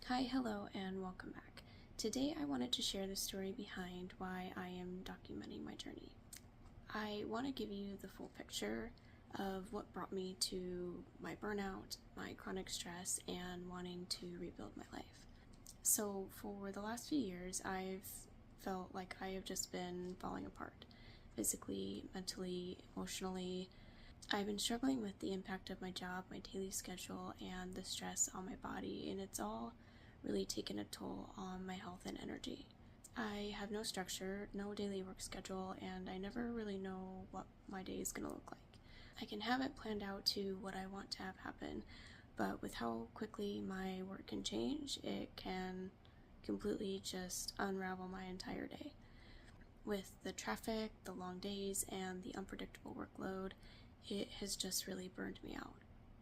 Hi, hello, and welcome back. Today I wanted to share the story behind why I am documenting my journey. I want to give you the full picture of what brought me to my burnout, my chronic stress, and wanting to rebuild my life. So, for the last few years, I've felt like I have just been falling apart physically, mentally, emotionally. I've been struggling with the impact of my job, my daily schedule, and the stress on my body, and it's all really taken a toll on my health and energy. I have no structure, no daily work schedule, and I never really know what my day is going to look like. I can have it planned out to what I want to have happen, but with how quickly my work can change, it can completely just unravel my entire day. With the traffic, the long days, and the unpredictable workload, it has just really burned me out.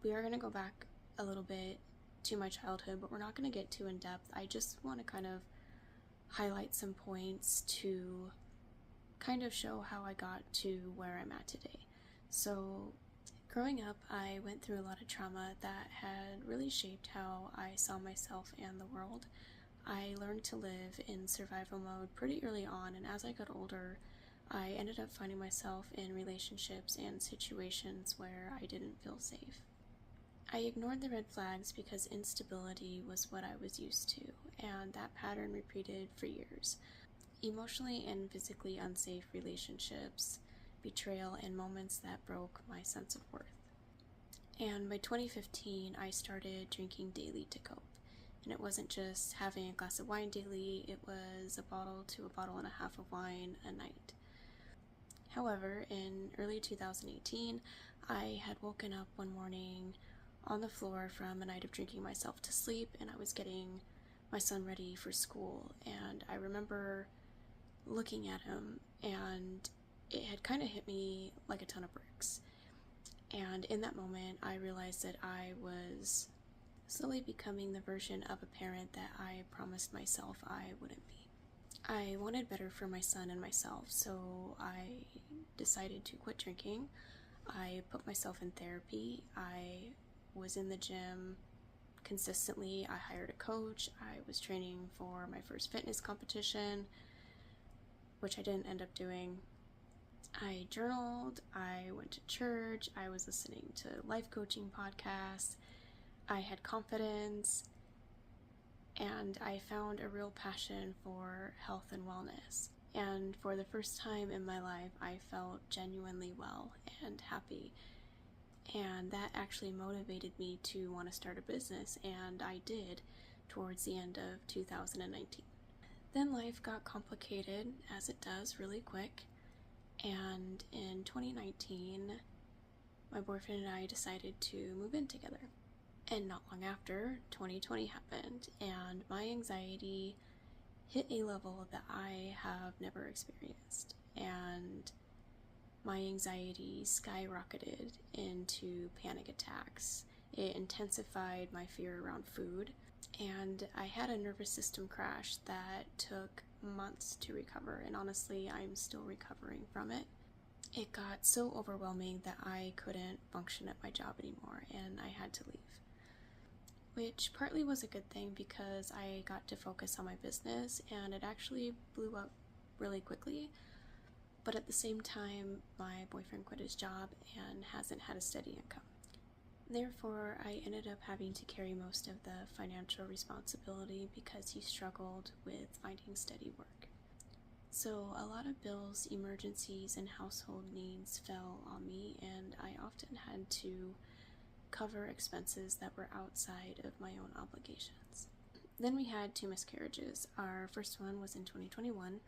We are going to go back a little bit to my childhood, but we're not going to get too in depth. I just want to kind of highlight some points to kind of show how I got to where I'm at today. So, growing up, I went through a lot of trauma that had really shaped how I saw myself and the world. I learned to live in survival mode pretty early on, and as I got older, I ended up finding myself in relationships and situations where I didn't feel safe. I ignored the red flags because instability was what I was used to, and that pattern repeated for years. Emotionally and physically unsafe relationships, betrayal, and moments that broke my sense of worth. And by 2015, I started drinking daily to cope. And it wasn't just having a glass of wine daily, it was a bottle to a bottle and a half of wine a night. However, in early 2018, I had woken up one morning on the floor from a night of drinking myself to sleep, and I was getting my son ready for school. And I remember looking at him, and it had kind of hit me like a ton of bricks. And in that moment, I realized that I was slowly becoming the version of a parent that I promised myself I wouldn't be. I wanted better for my son and myself, so I decided to quit drinking. I put myself in therapy. I was in the gym consistently. I hired a coach. I was training for my first fitness competition, which I didn't end up doing. I journaled. I went to church. I was listening to life coaching podcasts. I had confidence, and I found a real passion for health and wellness. And for the first time in my life, I felt genuinely well and happy. And that actually motivated me to want to start a business, and I did towards the end of 2019. Then life got complicated, as it does really quick, and in 2019, my boyfriend and I decided to move in together. And not long after, 2020 happened, and my anxiety hit a level that I have never experienced. And my anxiety skyrocketed into panic attacks. It intensified my fear around food, and I had a nervous system crash that took months to recover, and honestly, I'm still recovering from it. It got so overwhelming that I couldn't function at my job anymore, and I had to leave. Which partly was a good thing because I got to focus on my business, and it actually blew up really quickly. But at the same time, my boyfriend quit his job and hasn't had a steady income. Therefore, I ended up having to carry most of the financial responsibility because he struggled with finding steady work. So a lot of bills, emergencies, and household needs fell on me, and I often had to cover expenses that were outside of my own obligations. Then we had 2 miscarriages. Our first one was in 2021.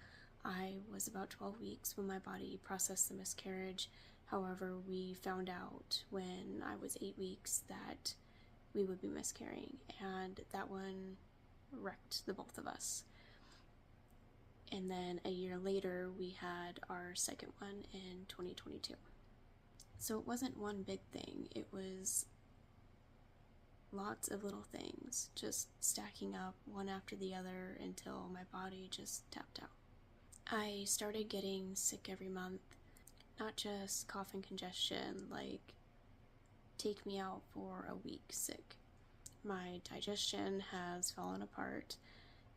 I was about 12 weeks when my body processed the miscarriage. However, we found out when I was 8 weeks that we would be miscarrying, and that one wrecked the both of us. And then a year later, we had our second one in 2022. So it wasn't one big thing, it was lots of little things just stacking up one after the other until my body just tapped out. I started getting sick every month, not just cough and congestion, like take me out for a week sick. My digestion has fallen apart.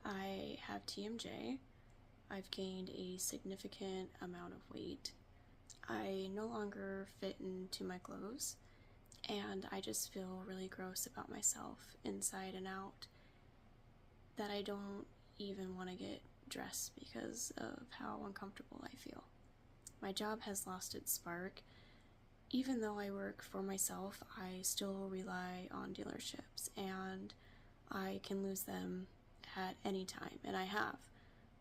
I have TMJ. I've gained a significant amount of weight. I no longer fit into my clothes, and I just feel really gross about myself inside and out, that I don't even want to get dressed because of how uncomfortable I feel. My job has lost its spark. Even though I work for myself, I still rely on dealerships, and I can lose them at any time, and I have.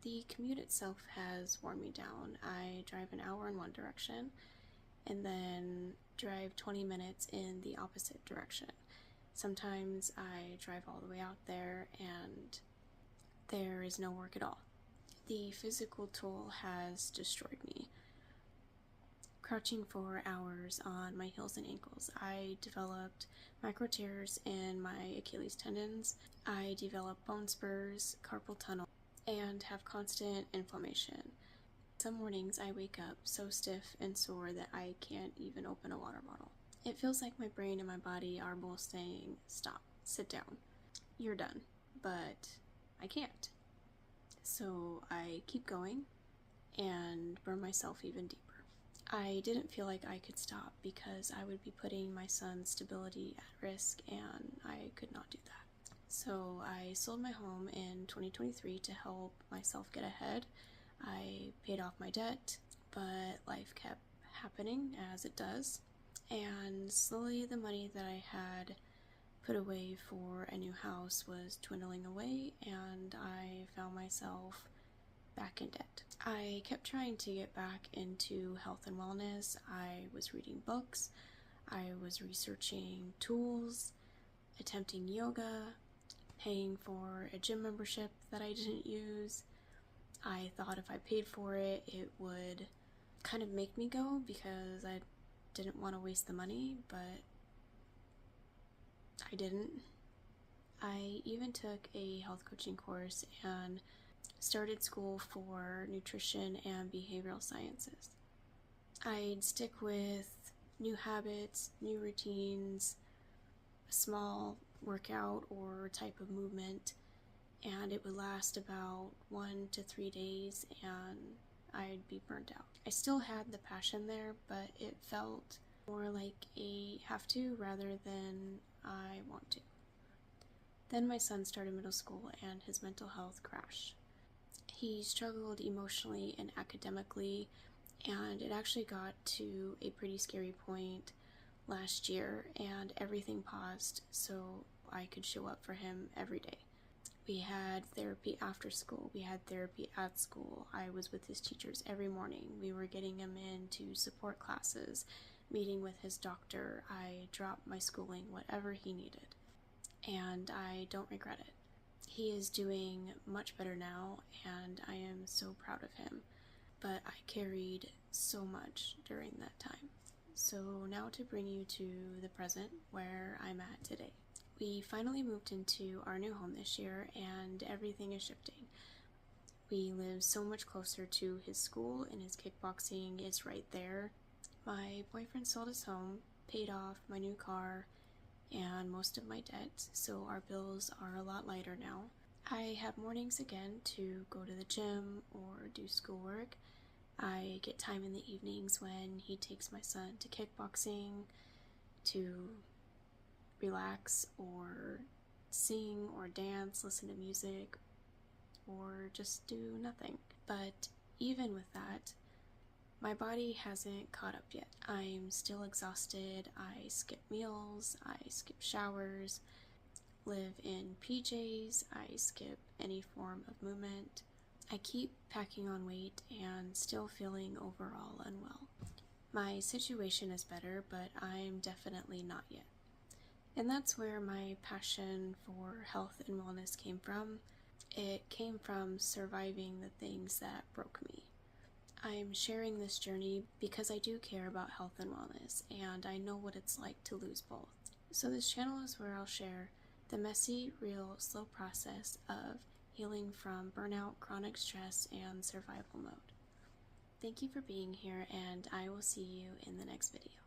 The commute itself has worn me down. I drive an hour in one direction and then drive 20 minutes in the opposite direction. Sometimes I drive all the way out there and there is no work at all. The physical toll has destroyed me. Crouching for hours on my heels and ankles, I developed micro tears in my Achilles tendons. I developed bone spurs, carpal tunnel, and have constant inflammation. Some mornings I wake up so stiff and sore that I can't even open a water bottle. It feels like my brain and my body are both saying, stop, sit down, you're done, but I can't. So I keep going and burn myself even deeper. I didn't feel like I could stop because I would be putting my son's stability at risk, and I could not do that. So I sold my home in 2023 to help myself get ahead. I paid off my debt, but life kept happening as it does, and slowly the money that I had put away for a new house was dwindling away, and I found myself back in debt. I kept trying to get back into health and wellness. I was reading books, I was researching tools, attempting yoga, paying for a gym membership that I didn't use. I thought if I paid for it, it would kind of make me go because I didn't want to waste the money, but I didn't. I even took a health coaching course and started school for nutrition and behavioral sciences. I'd stick with new habits, new routines, a small workout or type of movement, and it would last about 1 to 3 days and I'd be burnt out. I still had the passion there, but it felt more like a have to rather than I want to. Then my son started middle school and his mental health crashed. He struggled emotionally and academically, and it actually got to a pretty scary point last year, and everything paused so I could show up for him every day. We had therapy after school, we had therapy at school. I was with his teachers every morning. We were getting him into support classes, meeting with his doctor. I dropped my schooling, whatever he needed, and I don't regret it. He is doing much better now, and I am so proud of him, but I carried so much during that time. So now to bring you to the present, where I'm at today. We finally moved into our new home this year, and everything is shifting. We live so much closer to his school, and his kickboxing is right there. My boyfriend sold his home, paid off my new car, and most of my debt, so our bills are a lot lighter now. I have mornings again to go to the gym or do schoolwork. I get time in the evenings when he takes my son to kickboxing, to relax or sing or dance, listen to music, or just do nothing. But even with that, my body hasn't caught up yet. I'm still exhausted. I skip meals, I skip showers, live in PJs, I skip any form of movement. I keep packing on weight and still feeling overall unwell. My situation is better, but I'm definitely not yet. And that's where my passion for health and wellness came from. It came from surviving the things that broke me. I'm sharing this journey because I do care about health and wellness, and I know what it's like to lose both. So this channel is where I'll share the messy, real, slow process of healing from burnout, chronic stress, and survival mode. Thank you for being here, and I will see you in the next video.